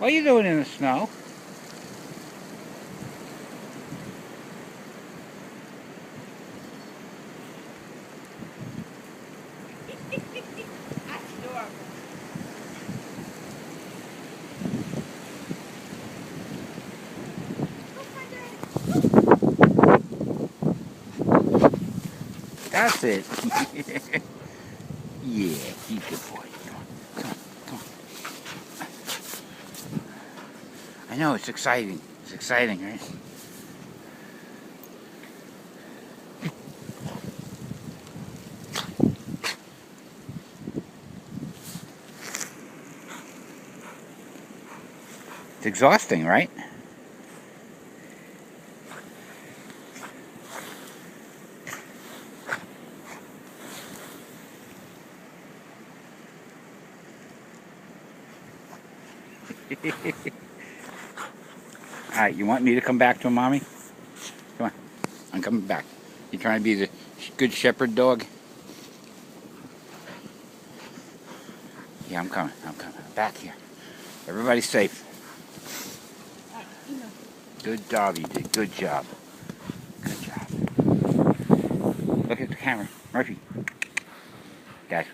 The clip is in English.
What are you doing in the snow? That's adorable. That's it. Yeah, you good boy. Come on, come on, come on. I know, it's exciting. It's exciting, right? It's exhausting, right? Alright, you want me to come back to him, Mommy? Come on. I'm coming back. You trying to be the good shepherd dog? Yeah, I'm coming. I'm coming. Back here. Everybody's safe. Good job, you did. Good job. Good job. Look at the camera. Murphy. Guys.